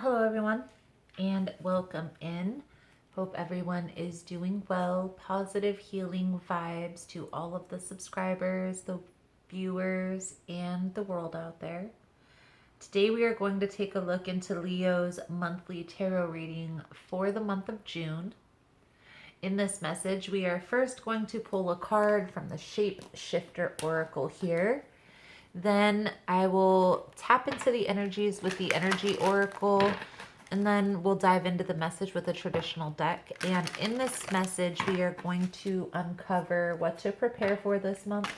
Hello, everyone, and welcome in. Hope everyone is doing well. Positive healing vibes to all of the subscribers, the viewers, and the world out there. Today, we are going to take a look into Leo's monthly tarot reading for the month of June. In this message, we are first going to pull a card from the Shape Shifter Oracle here. Then I will tap into the energies with the Energy Oracle, and then we'll dive into the message with a traditional deck. And in this message, we are going to uncover what to prepare for this month,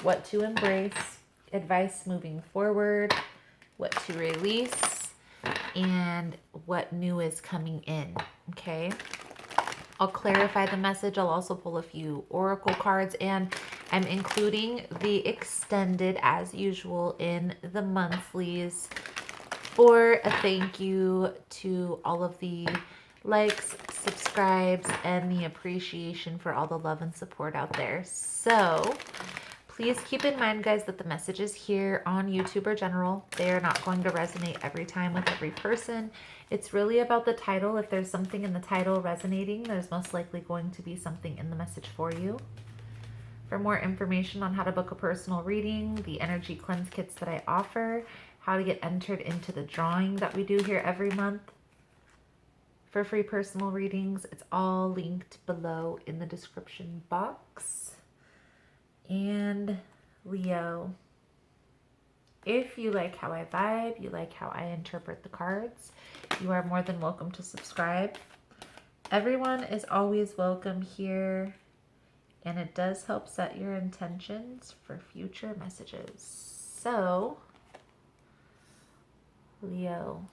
what to embrace, advice moving forward, what to release, and what new is coming in. Okay. I'll clarify the message. I'll also pull a few oracle cards, and I'm including the extended as usual in the monthlies for a thank you to all of the likes, subscribes, and the appreciation for all the love and support out there. So please keep in mind, guys, that the messages here on YouTube are general. They are not going to resonate every time with every person. It's really about the title. If there's something in the title resonating, there's most likely going to be something in the message for you. For more information on how to book a personal reading, the energy cleanse kits that I offer, how to get entered into the drawing that we do here every month for free personal readings, it's all linked below in the description box. And Leo, if you like how I vibe, you like how I interpret the cards, you are more than welcome to subscribe. Everyone is always welcome here, and it does help set your intentions for future messages. So, Leo,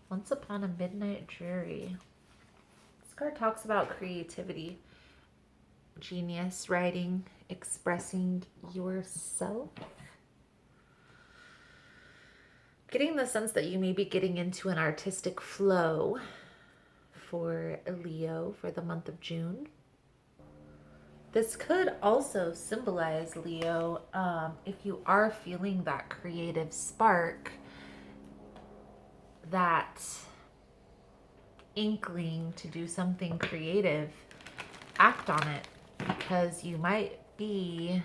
once upon a midnight dreary. This card talks about creativity, genius, writing, expressing yourself. Getting the sense that you may be getting into an artistic flow for Leo for the month of June. This could also symbolize, Leo, if you are feeling that creative spark, that inkling to do something creative, act on it, because you might be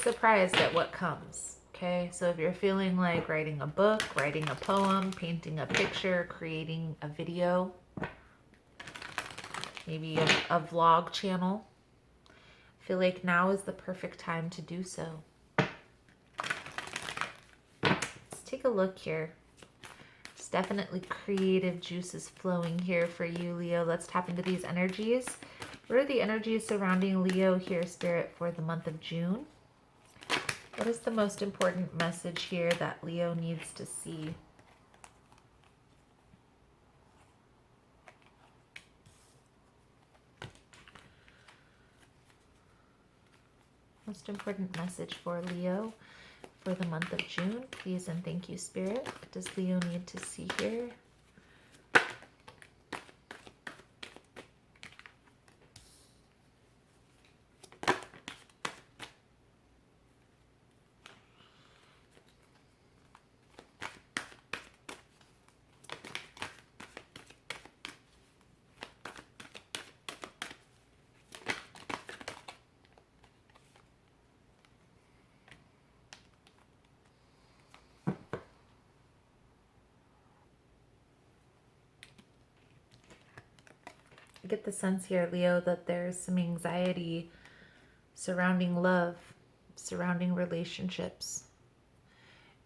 surprised at what comes. Okay, so if you're feeling like writing a book, writing a poem, painting a picture, creating a video, maybe a vlog channel, I feel like now is the perfect time to do so. Let's take a look here. It's definitely creative juices flowing here for you, Leo. Let's tap into these energies. What are the energies surrounding Leo here, Spirit, for the month of June? What is the most important message here that Leo needs to see? Most important message for Leo for the month of June, please and thank you, Spirit. What does Leo need to see here? I get the sense here, Leo, that there's some anxiety surrounding love, surrounding relationships.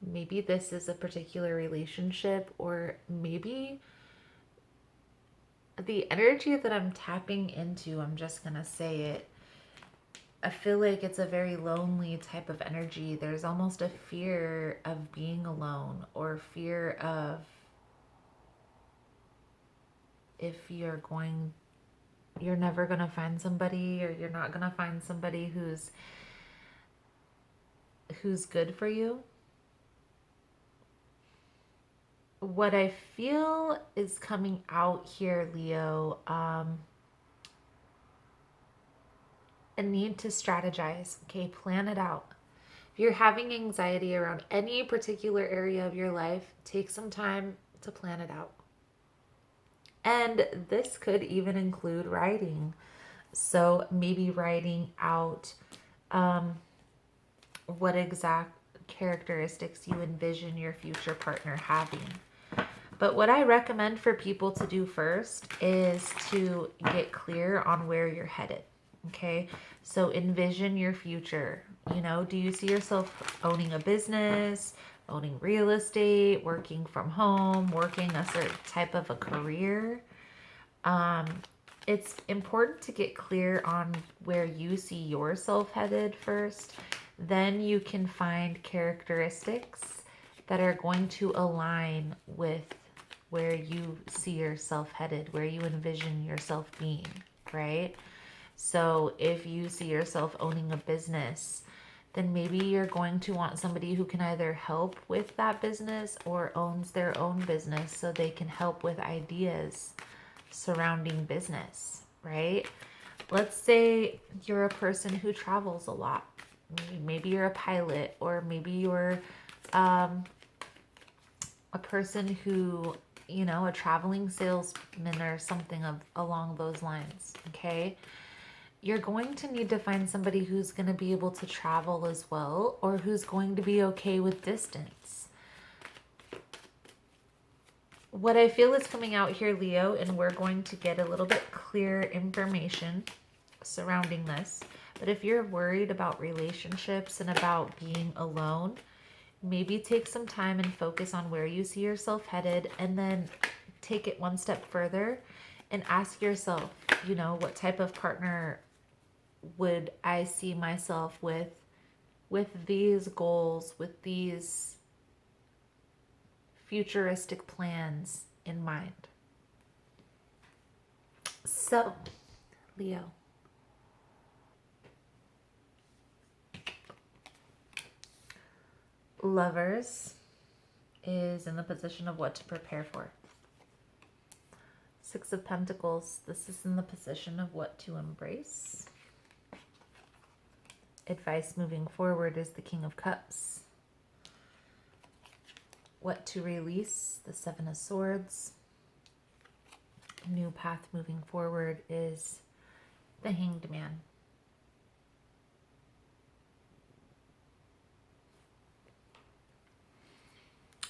Maybe this is a particular relationship, or maybe the energy that I'm tapping into, I'm just going to say it, I feel like it's a very lonely type of energy. There's almost a fear of being alone, or fear of if you're never going to find somebody, or you're not going to find somebody who's good for you. What I feel is coming out here, Leo, a need to strategize. Okay, plan it out. If you're having anxiety around any particular area of your life, take some time to plan it out. And this could even include writing. So maybe writing out what exact characteristics you envision your future partner having. But what I recommend for people to do first is to get clear on where you're headed. Okay. So envision your future. You know, do you see yourself owning a business, owning real estate, working from home, working a certain type of a career? It's important to get clear on where you see yourself headed first. Then you can find characteristics that are going to align with where you see yourself headed, where you envision yourself being, right? So if you see yourself owning a business, then maybe you're going to want somebody who can either help with that business or owns their own business so they can help with ideas surrounding business, right? Let's say you're a person who travels a lot. Maybe you're a pilot, or maybe you're a person who, you know, a traveling salesman or something along those lines, okay? You're going to need to find somebody who's going to be able to travel as well, or who's going to be okay with distance. What I feel is coming out here, Leo, and we're going to get a little bit clearer information surrounding this. But if you're worried about relationships and about being alone, maybe take some time and focus on where you see yourself headed, and then take it one step further and ask yourself, you know, what type of partner would I see myself with these goals, with these futuristic plans in mind. So, Leo, Lovers is in the position of what to prepare for. Six of Pentacles, this is in the position of what to embrace. Advice moving forward is the King of Cups. What to release, the Seven of Swords. New path moving forward is the Hanged Man.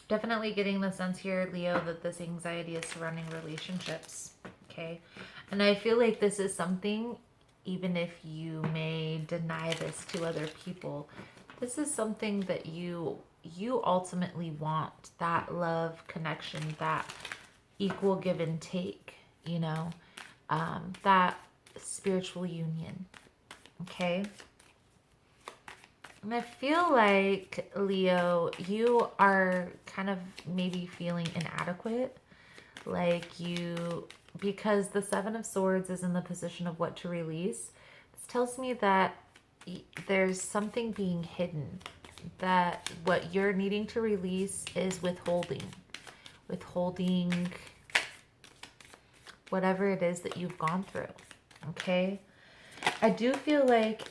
Definitely getting the sense here, Leo, that this anxiety is surrounding relationships, okay? And I feel like this is something, even if you may deny this to other people, this is something that you ultimately want, that love connection, that equal give and take, you know, that spiritual union, okay? And I feel like, Leo, you are kind of maybe feeling inadequate, like you, because the Seven of Swords is in the position of what to release. This tells me that there's something being hidden, that what you're needing to release is withholding whatever it is that you've gone through, okay? I do feel like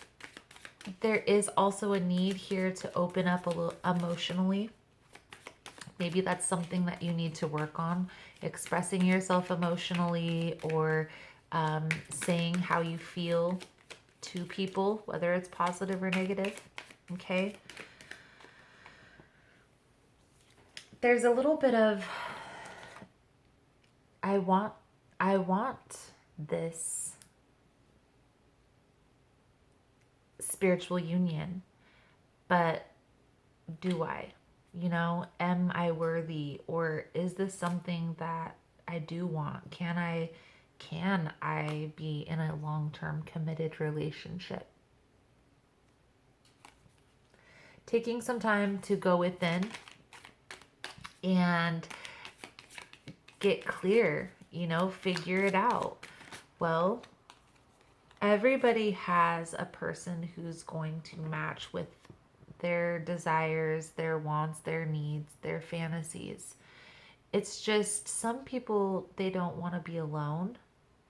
there is also a need here to open up a little emotionally. Maybe that's something that you need to work on, expressing yourself emotionally, or saying how you feel to people, whether it's positive or negative, okay? There's a little bit of, I want this spiritual union, but do I? You know, am I worthy, or is this something that I do want? Can I be in a long-term committed relationship? Taking some time to go within and get clear, you know, figure it out. Well, everybody has a person who's going to match with their desires, their wants, their needs, their fantasies. It's just some people, they don't want to be alone,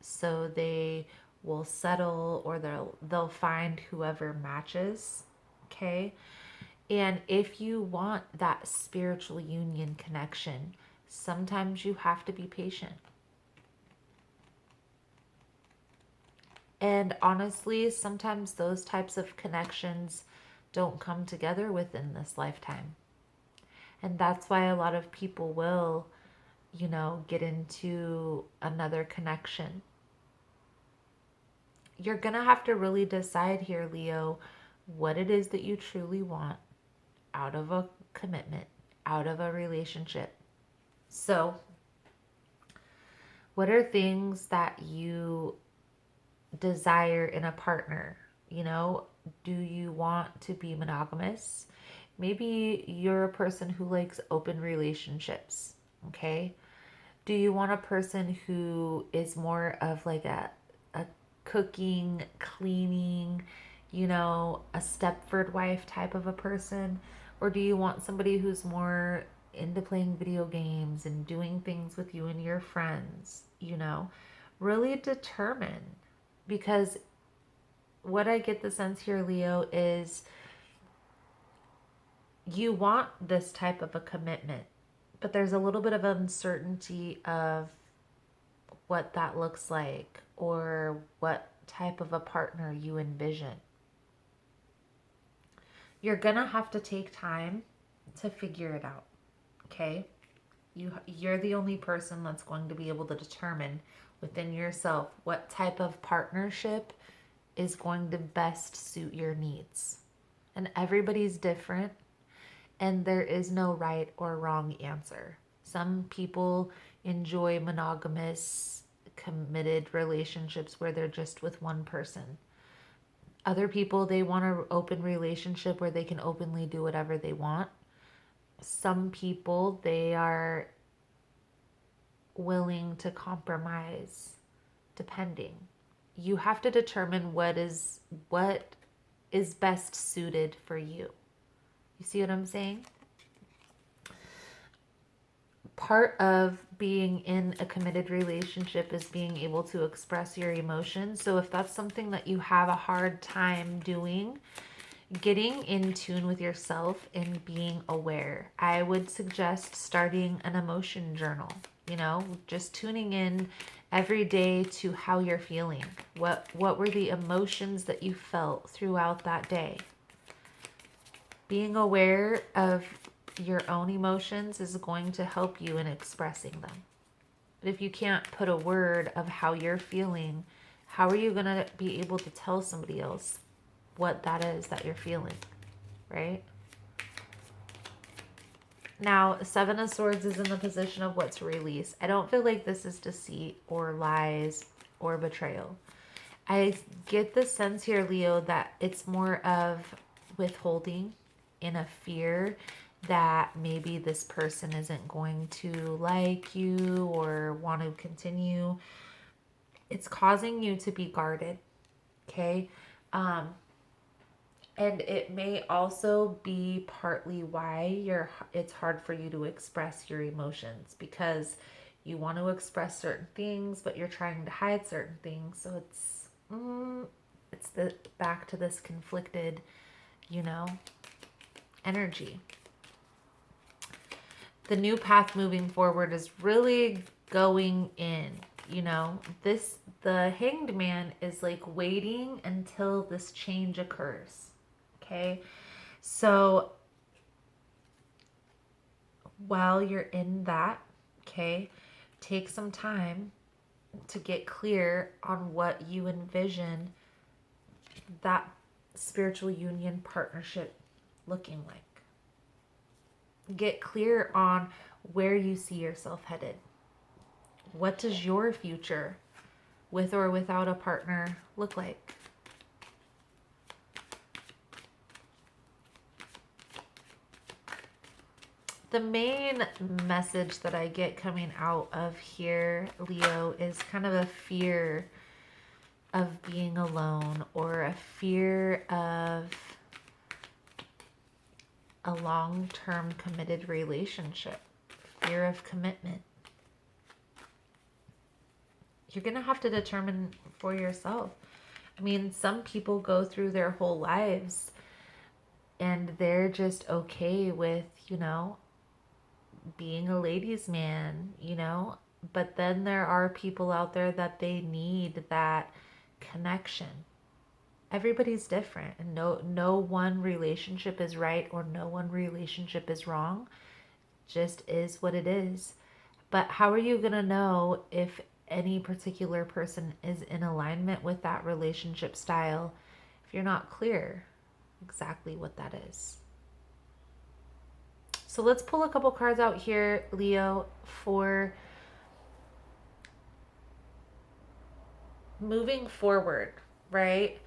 so they will settle, or they'll find whoever matches, okay? And if you want that spiritual union connection, sometimes you have to be patient. And honestly, sometimes those types of connections don't come together within this lifetime. And that's why a lot of people will, get into another connection. You're going to have to really decide here, Leo, what it is that you truly want out of a commitment, out of a relationship. So, what are things that you desire in a partner? Do you want to be monogamous? Maybe you're a person who likes open relationships, okay? Do you want a person who is more of like a cooking, cleaning, a Stepford wife type of a person? Or do you want somebody who's more into playing video games and doing things with you and your friends? Really determine, because what I get the sense here, Leo, is you want this type of a commitment, but there's a little bit of uncertainty of what that looks like or what type of a partner you envision. You're gonna have to take time to figure it out, okay? You're the only person that's going to be able to determine within yourself what type of partnership is going to best suit your needs. And everybody's different, and there is no right or wrong answer. Some people enjoy monogamous, committed relationships where they're just with one person. Other people, they want an open relationship where they can openly do whatever they want. Some people, they are willing to compromise depending. You have to determine what is best suited for you. You see what I'm saying? Part of being in a committed relationship is being able to express your emotions. So if that's something that you have a hard time doing, getting in tune with yourself and being aware, I would suggest starting an emotion journal. Just tuning in every day to how you're feeling. What were the emotions that you felt throughout that day? Being aware of your own emotions is going to help you in expressing them. But if you can't put a word of how you're feeling, how are you going to be able to tell somebody else what that is that you're feeling, right? Now, Seven of Swords is in the position of what to release. I don't feel like this is deceit or lies or betrayal. I get the sense here, Leo, that it's more of withholding in a fear that maybe this person isn't going to like you or want to continue. It's causing you to be guarded, okay? And it may also be partly why it's hard for you to express your emotions, because you want to express certain things, but you're trying to hide certain things. So it's back to this conflicted, energy. The new path moving forward is really going in. The Hanged Man is like waiting until this change occurs. Okay, so while you're in that, okay, take some time to get clear on what you envision that spiritual union partnership looking like. Get clear on where you see yourself headed. What does your future, with or without a partner, look like? The main message that I get coming out of here, Leo, is kind of a fear of being alone, or a fear of a long-term committed relationship, fear of commitment. You're going to have to determine for yourself. I mean, some people go through their whole lives and they're just okay with, being a ladies' man, But then there are people out there that they need that connection. Everybody's different, and no one relationship is right or no one relationship is wrong. Just is what it is. But how are you going to know if any particular person is in alignment with that relationship style if you're not clear exactly what that is? So let's pull a couple cards out here, Leo, for moving forward, right?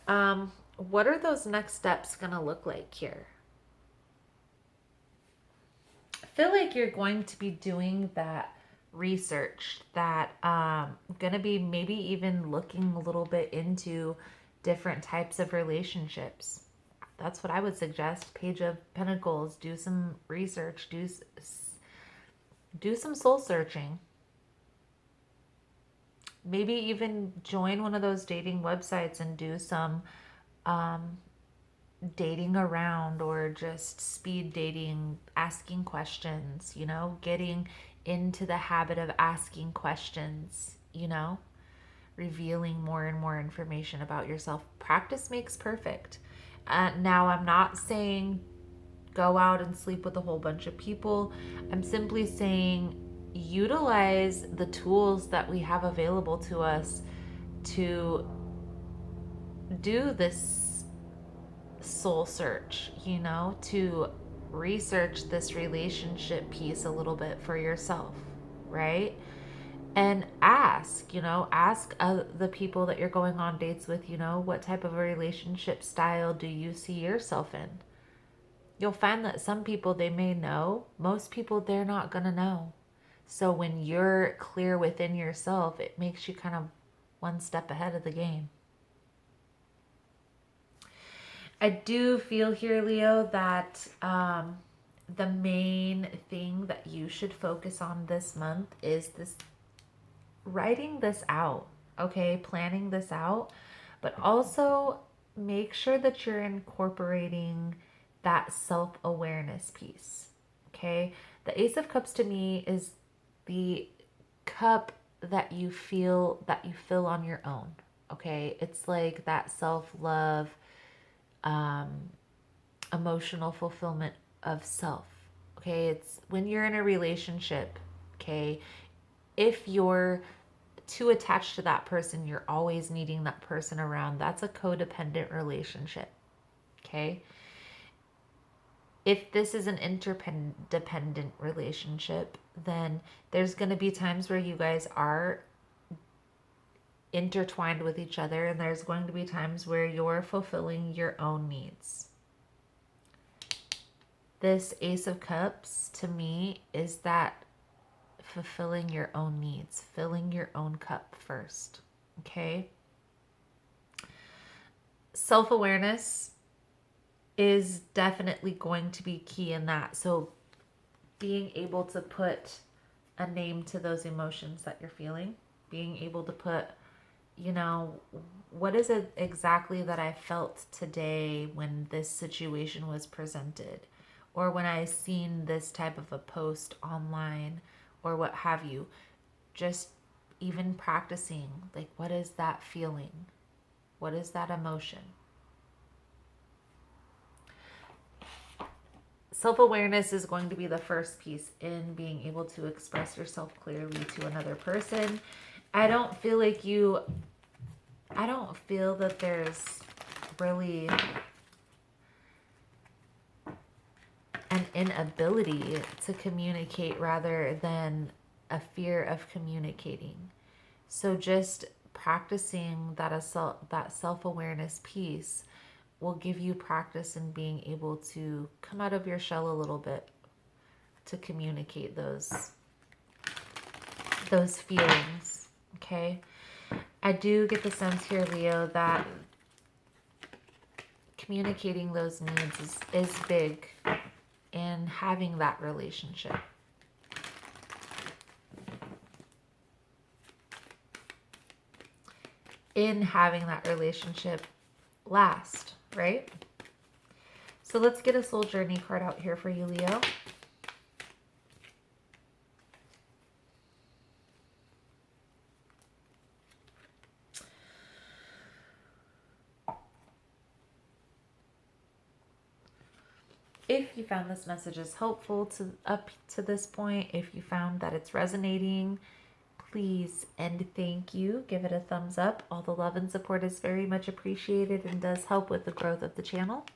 What are those next steps going to look like here? I feel like you're going to be doing that research, that going to be maybe even looking a little bit into different types of relationships. That's what I would suggest. Page of Pentacles, do some research, do some soul searching. Maybe even join one of those dating websites and do some dating around, or just speed dating, asking questions, getting into the habit of asking questions, revealing more and more information about yourself. Practice makes perfect. Now, I'm not saying go out and sleep with a whole bunch of people. I'm simply saying utilize the tools that we have available to us to do this soul search, to research this relationship piece a little bit for yourself, right? And ask the people that you're going on dates with, what type of a relationship style do you see yourself in? You'll find that some people, they may know. Most people, they're not going to know. So when you're clear within yourself, it makes you kind of one step ahead of the game. I do feel here, Leo, that the main thing that you should focus on this month is this writing this out, okay? Planning this out, but also make sure that you're incorporating that self-awareness piece, okay? The Ace of Cups to me is the cup that you fill on your own, okay? It's like that self-love, emotional fulfillment of self, okay? It's when you're in a relationship, okay? If you're too attached to that person, you're always needing that person around. That's a codependent relationship, okay? If this is an interdependent relationship, then there's going to be times where you guys are intertwined with each other, and there's going to be times where you're fulfilling your own needs. This Ace of Cups to me is that fulfilling your own needs, filling your own cup first, okay? Self-awareness is definitely going to be key in that. So being able to put a name to those emotions that you're feeling, being able to put, what is it exactly that I felt today when this situation was presented, or when I seen this type of a post online, or what have you. Just even practicing, like, what is that feeling? What is that emotion? Self-awareness is going to be the first piece in being able to express yourself clearly to another person. I don't feel that there's really an inability to communicate rather than a fear of communicating. So just practicing that self-awareness piece will give you practice in being able to come out of your shell a little bit to communicate those feelings, okay? I do get the sense here, Leo, that communicating those needs is big in having that relationship. In having that relationship last, right? So let's get a soul journey card out here for you, Leo. If you found this message is helpful up to this point, if you found that it's resonating, please and thank you. Give it a thumbs up. All the love and support is very much appreciated and does help with the growth of the channel.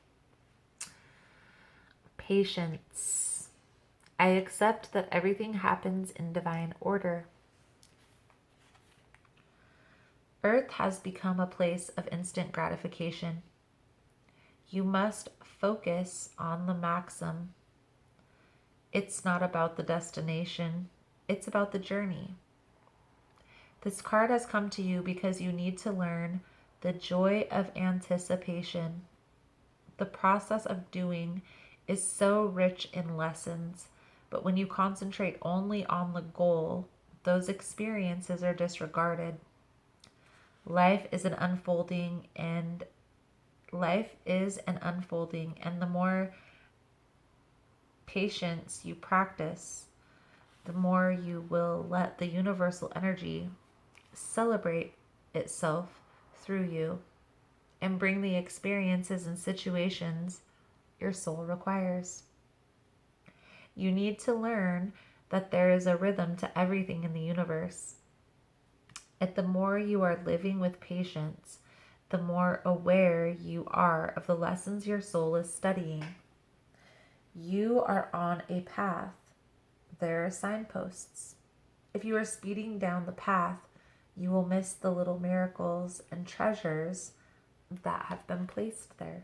Patience. I accept that everything happens in divine order. Earth has become a place of instant gratification. You must focus on the maxim. It's not about the destination, it's about the journey. This card has come to you because you need to learn the joy of anticipation. The process of doing is so rich in lessons, but when you concentrate only on the goal, those experiences are disregarded. Life is an unfolding, and the more patience you practice, the more you will let the universal energy celebrate itself through you and bring the experiences and situations your soul requires. You need to learn that there is a rhythm to everything in the universe. And the more you are living with patience, the more aware you are of the lessons your soul is studying. You are on a path. There are signposts. If you are speeding down the path, you will miss the little miracles and treasures that have been placed there.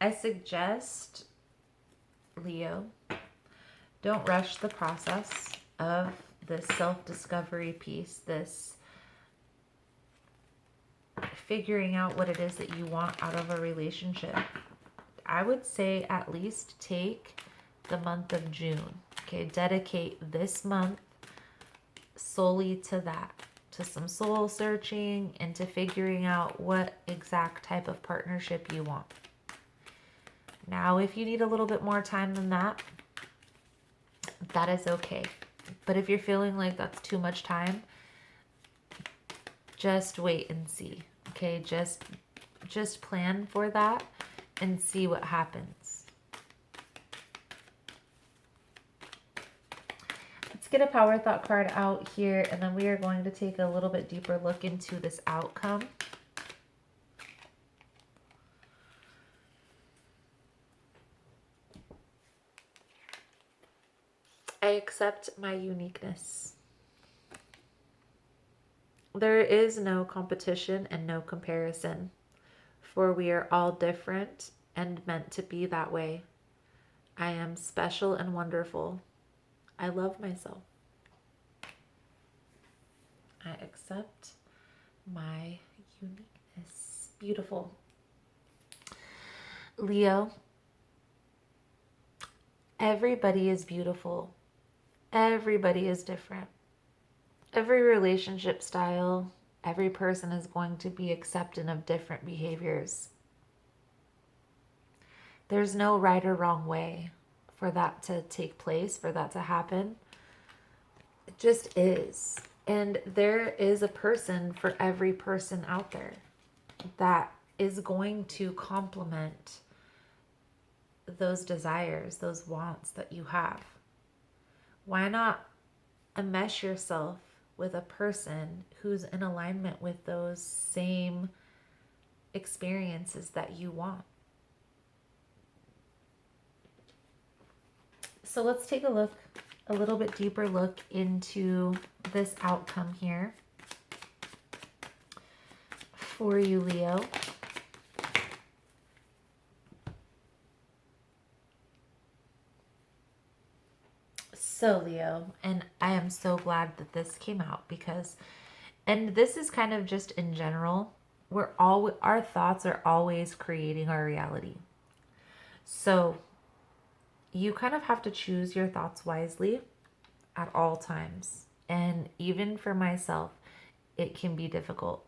I suggest, Leo, don't rush the process of this self-discovery piece, this figuring out what it is that you want out of a relationship. I would say at least take the month of June. Okay, dedicate this month solely to that, to some soul searching and to figuring out what exact type of partnership you want. Now, if you need a little bit more time than that, that is okay. But if you're feeling like that's too much time, just wait and see. Okay, just plan for that and see what happens. Let's get a power thought card out here, and then we are going to take a little bit deeper look into this outcome. I accept my uniqueness. There is no competition and no comparison, for we are all different and meant to be that way. I am special and wonderful. I love myself. I accept my uniqueness. Beautiful. Leo, everybody is beautiful. Everybody is different. Every relationship style, every person is going to be accepting of different behaviors. There's no right or wrong way for that to take place, for that to happen. It just is. And there is a person for every person out there that is going to complement those desires, those wants that you have. Why not enmesh yourself with a person who's in alignment with those same experiences that you want? So let's take a little bit deeper look into this outcome here for you, Leo. So Leo, and I am so glad that this came out because, and this is kind of just in general, our thoughts are always creating our reality. So you kind of have to choose your thoughts wisely at all times. And even for myself, it can be difficult,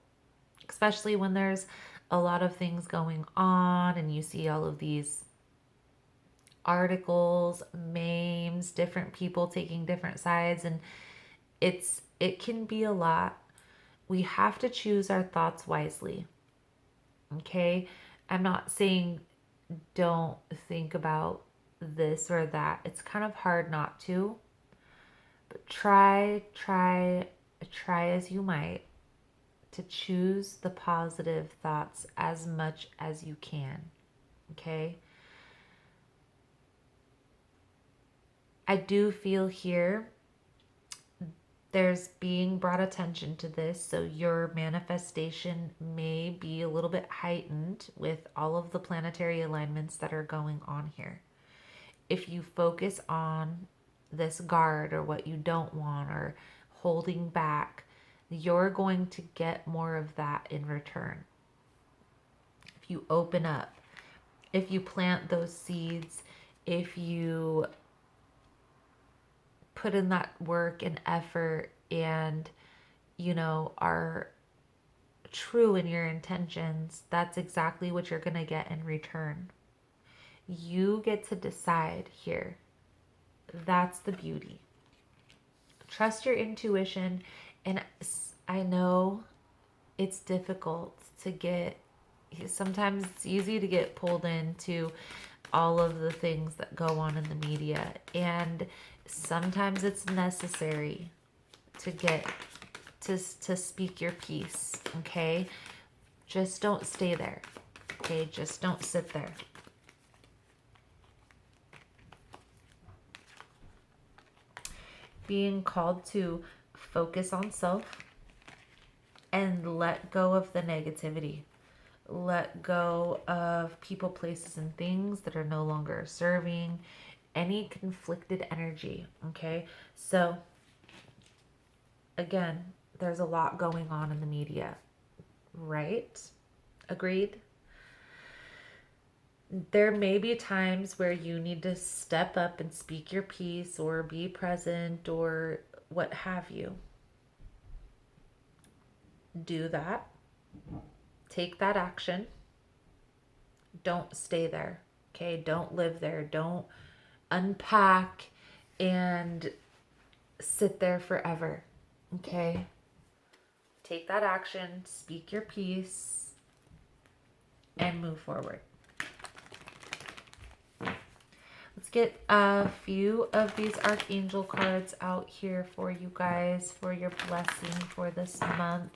especially when there's a lot of things going on and you see all of these articles, memes, different people taking different sides, and it can be a lot. We have to choose our thoughts wisely. Okay? I'm not saying don't think about this or that. It's kind of hard not to. But try as you might to choose the positive thoughts as much as you can. Okay? I do feel here there's being brought attention to this, so your manifestation may be a little bit heightened with all of the planetary alignments that are going on here. If you focus on this guard or what you don't want or holding back, you're going to get more of that in return. If you open up, if you plant those seeds, if you put in that work and effort and, are true in your intentions, that's exactly what you're going to get in return. You get to decide here. That's the beauty. Trust your intuition. And I know it's difficult to get, sometimes it's easy to get pulled into all of the things that go on in the media. And sometimes it's necessary to get to speak your piece. Okay? Just don't stay there. Okay? Just don't sit there. Being called to focus on self and let go of the negativity. Let go of people, places, and things that are no longer serving, any conflicted energy. Okay? So, again, there's a lot going on in the media, right? Agreed? There may be times where you need to step up and speak your piece or be present or what have you. Do that. Take that action. Don't stay there. Okay? Don't live there. Don't unpack and sit there forever. Okay? Take that action, speak your piece, and move forward. Let's get a few of these Archangel cards out here for you guys for your blessing for this month.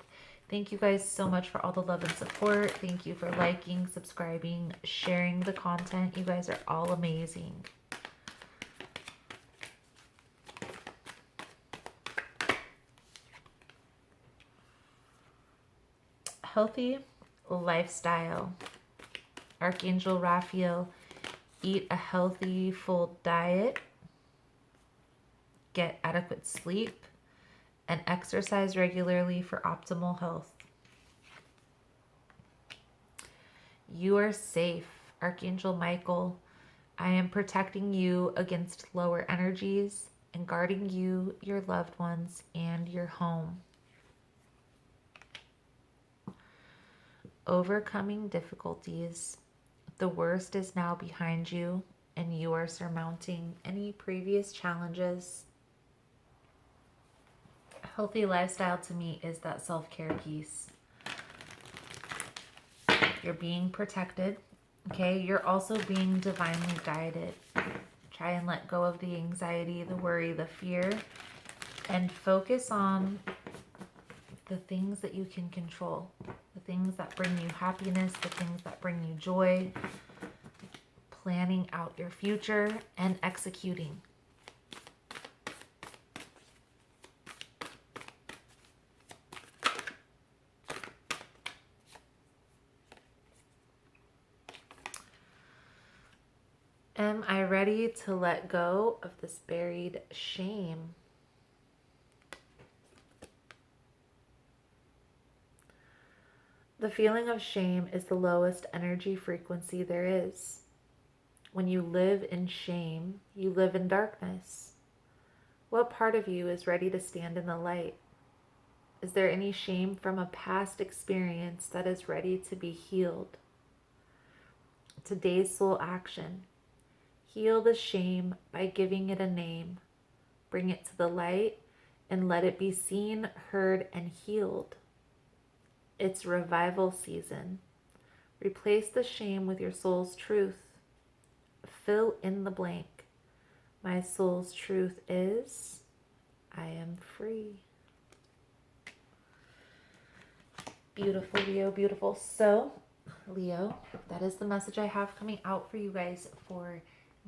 Thank you guys so much for all the love and support. Thank you for liking, subscribing, sharing the content. You guys are all amazing. Healthy lifestyle. Archangel Raphael, eat a healthy, full diet, get adequate sleep, and exercise regularly for optimal health. You are safe. Archangel Michael, I am protecting you against lower energies and guarding you, your loved ones, and your home. Overcoming difficulties. The worst is now behind you, and you are surmounting any previous challenges. A healthy lifestyle to me is that self-care piece. You're being protected, okay? You're also being divinely guided. Try and let go of the anxiety, the worry, the fear, and focus on the things that you can control. The things that bring you happiness, the things that bring you joy, planning out your future and executing. Am I ready to let go of this buried shame? The feeling of shame is the lowest energy frequency there is. When you live in shame, you live in darkness. What part of you is ready to stand in the light? Is there any shame from a past experience that is ready to be healed? Today's soul action. Heal the shame by giving it a name. Bring it to the light and let it be seen, heard, and healed. It's revival season. Replace the shame with your soul's truth. Fill in the blank. My soul's truth is, I am free. Beautiful, Leo, beautiful. So, Leo, that is the message I have coming out for you guys for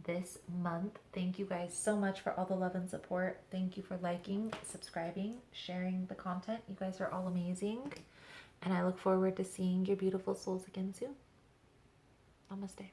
this month. Thank you guys so much for all the love and support. Thank you for liking, subscribing, sharing the content. You guys are all amazing. And I look forward to seeing your beautiful souls again soon. Namaste.